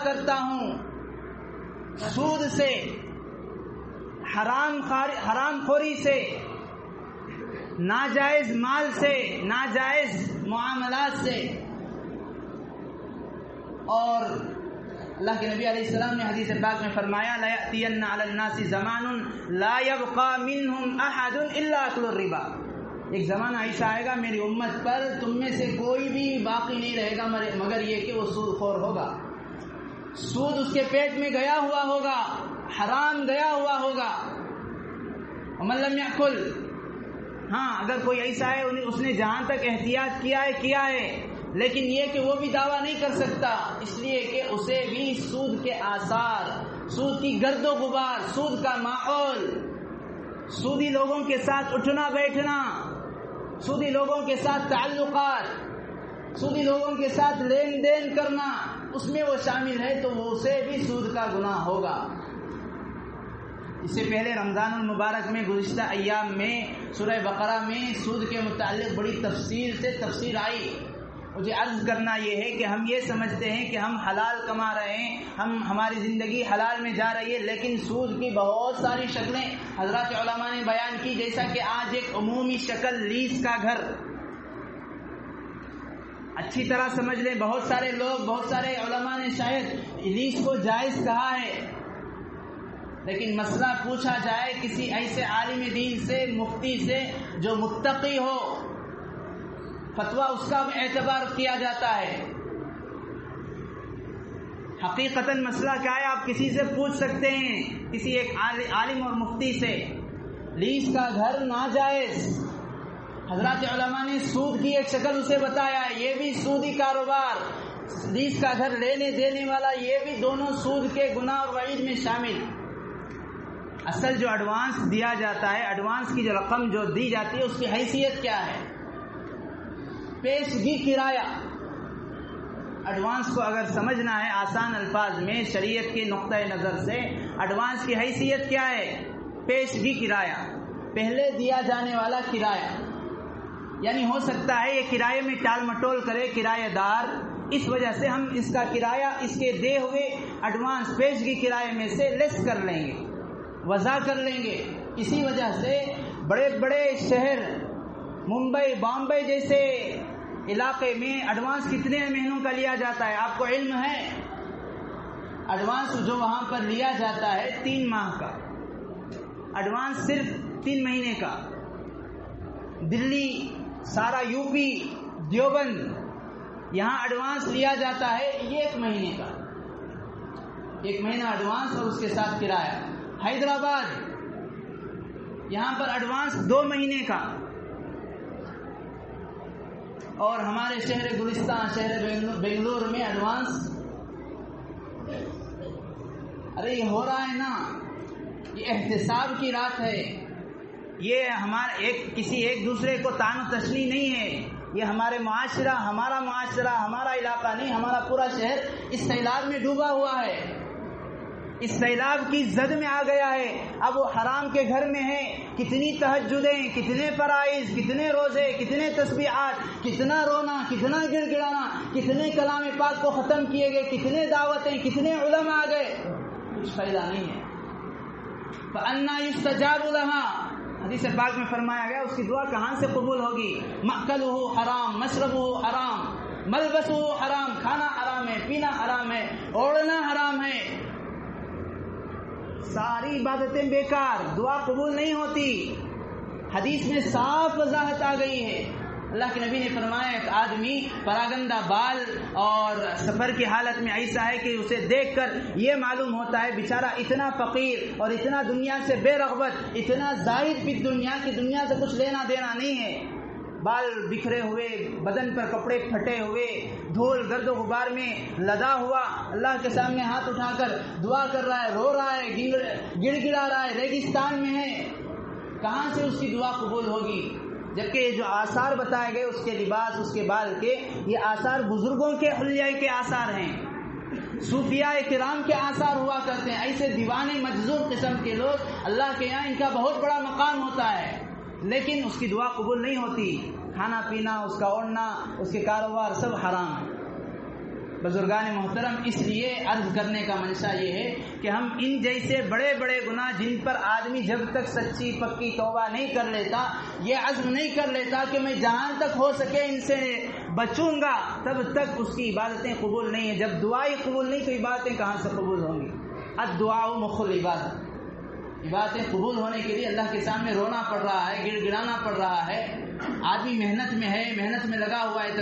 کرتا ہوں سود سے، حرام خوری سے، ناجائز مال سے، ناجائز معاملات سے۔ اور اللہ کے نبی علیہ السلام نے حدیث پاک میں فرمایا لَيَأْتِيَنَّ عَلَى النَّاسِ زَمَانٌ لَا يَبْقَى مِنْهُمْ أَحَدٌ إِلَّا أَكْلُ الرِّبَا۔ ایک زمانہ ایسا آئے گا میری امت پر، تم میں سے کوئی بھی باقی نہیں رہے گا مگر یہ کہ وہ سود خور ہوگا، سود اس کے پیٹ میں گیا ہوا ہوگا، حرام گیا ہوا ہوگا۔ وَمَن لَّمْ يَأْكُلْ، ہاں اگر کوئی ایسا ہے اس نے جہاں تک احتیاط کیا ہے لیکن یہ کہ وہ بھی دعویٰ نہیں کر سکتا، اس لیے کہ اسے بھی سود کے آثار، سود کی گرد و غبار، سود کا ماحول، سودی لوگوں کے ساتھ اٹھنا بیٹھنا، سودی لوگوں کے ساتھ تعلقات، سودی لوگوں کے ساتھ لین دین کرنا، اس میں وہ شامل ہے تو اسے بھی سود کا گناہ ہوگا۔ اس سے پہلے رمضان المبارک میں گزشتہ ایام میں سورہ بقرہ میں سود کے متعلق بڑی تفسیر آئی۔ مجھے عرض کرنا یہ ہے کہ ہم یہ سمجھتے ہیں کہ ہم حلال کما رہے ہیں، ہماری زندگی حلال میں جا رہی ہے، لیکن سود کی بہت ساری شکلیں حضرات علماء نے بیان کی، جیسا کہ آج ایک عمومی شکل لیز کا گھر، اچھی طرح سمجھ لیں، بہت سارے لوگ، بہت سارے علماء نے شاید لیز کو جائز کہا ہے، لیکن مسئلہ پوچھا جائے کسی ایسے عالم دین سے، مفتی سے جو متقی ہو، فتویٰ اس کا اعتبار کیا جاتا ہے۔ حقیقتاً مسئلہ کیا ہے آپ کسی سے پوچھ سکتے ہیں، کسی ایک عالم اور مفتی سے۔ لیز کا گھر ناجائز، حضرات علماء نے سود کی ایک شکل اسے بتایا ہے، یہ بھی سودی کاروبار، لیز کا گھر لینے دینے والا، یہ بھی دونوں سود کے گناہ اور وعید میں شامل۔ اصل جو ایڈوانس دیا جاتا ہے، ایڈوانس کی جو رقم جو دی جاتی ہے، اس کی حیثیت کیا ہے؟ پیشگی کرایہ۔ ایڈوانس کو اگر سمجھنا ہے آسان الفاظ میں، شریعت کے نقطہ نظر سے، ایڈوانس کی حیثیت کیا ہے؟ پیشگی کرایہ، پہلے دیا جانے والا کرایہ۔ یعنی ہو سکتا ہے یہ کرائے میں ٹال مٹول کرے کرایہ دار، اس وجہ سے ہم اس کا کرایہ اس کے دے ہوئے ایڈوانس پیشگی کرائے میں سے لیس کر لیں گے، وضع کر لیں گے۔ اسی وجہ سے بڑے بڑے شہر، ممبئی، بامبے جیسے علاقے میں ایڈوانس کتنے مہینوں کا لیا جاتا ہے آپ کو علم ہے؟ ایڈوانس جو وہاں پر لیا جاتا ہے 3 ماہ کا ایڈوانس، صرف 3 مہینے کا۔ دلی، سارا یو پی، دیوبند، یہاں ایڈوانس لیا جاتا ہے 1 مہینے کا، 1 مہینہ ایڈوانس اور اس کے ساتھ کرایہ۔ حیدرآباد، یہاں پر ایڈوانس 2 مہینے کا۔ اور ہمارے شہر گلستان، شہر بنگلور میں ایڈوانس، ارے یہ ہو رہا ہے نا، یہ احتساب کی رات ہے، یہ ہمارا کسی ایک دوسرے کو طعن و تشنیع نہیں ہے، یہ ہمارا معاشرہ، ہمارا علاقہ نہیں، ہمارا پورا شہر اس سیلاب میں ڈوبا ہوا ہے، اس سیلاب کی زد میں آ گیا ہے۔ اب وہ حرام کے گھر میں ہے، کتنی تہجدیں، کتنے فرائض، کتنے روزے، کتنے تسبیحات، کتنا رونا، کتنا گڑ گڑانا، کتنے کلام پاک کو ختم کیے گئے، کتنے دعوتیں، کتنے علماء آ گئے، کچھ فائدہ نہیں ہے۔ فَأَنَّا يُسْتَجَابُ لَهَا، حدیث پاک میں فرمایا گیا اس کی دعا کہاں سے قبول ہوگی؟ مأکلُهُ حرام، مشربُهُ حرام، ملبسُهُ حرام، کھانا حرام ہے، پینا حرام ہے، اوڑھنا حرام ہے، ساری عبادتیں بیکار، دعا قبول نہیں ہوتی۔ حدیث میں صاف وضاحت آ گئی ہے۔ اللہ کے نبی نے فرمایا ایک آدمی پراگندہ بال اور سفر کی حالت میں ایسا ہے کہ اسے دیکھ کر یہ معلوم ہوتا ہے بیچارہ اتنا فقیر اور اتنا دنیا سے بے رغبت، اتنا زاہد فی دنیا کی دنیا سے کچھ لینا دینا نہیں ہے، بال بکھرے ہوئے، بدن پر کپڑے پھٹے ہوئے، دھول گرد و غبار میں لدا ہوا، اللہ کے سامنے ہاتھ اٹھا کر دعا کر رہا ہے، رو رہا ہے، گڑ گڑا رہا ہے، ریگستان میں ہے، کہاں سے اس کی دعا قبول ہوگی؟ جبکہ یہ جو آثار بتائے گئے اس کے لباس، اس کے بال کے، یہ آثار بزرگوں کے حلیہ کے آثار ہیں، صوفیاء کرام کے آثار ہوا کرتے ہیں۔ ایسے دیوانے مجذوب قسم کے لوگ، اللہ کے یہاں ان کا بہت بڑا مقام ہوتا ہے، لیکن اس کی دعا قبول نہیں ہوتی۔ کھانا پینا، اس کا اوڑھنا، اس کے کاروبار سب حرام ہے۔ بزرگان محترم، اس لیے عرض کرنے کا منشا یہ ہے کہ ہم ان جیسے بڑے بڑے گناہ جن پر آدمی جب تک سچی پکی توبہ نہیں کر لیتا، یہ عزم نہیں کر لیتا کہ میں جہاں تک ہو سکے ان سے بچوں گا، تب تک اس کی عبادتیں قبول نہیں ہیں۔ جب دعائیں قبول نہیں تو عبادتیں کہاں سے قبول ہوں گی؟ الدعاء مخ العبادت، عبادتیں قبول ہونے کے لیے اللہ کے سامنے رونا پڑ رہا ہے، گڑ گڑانا پڑ رہا ہے، آدمی محنت میں ہے، محنت میں لگا ہوا ہے۔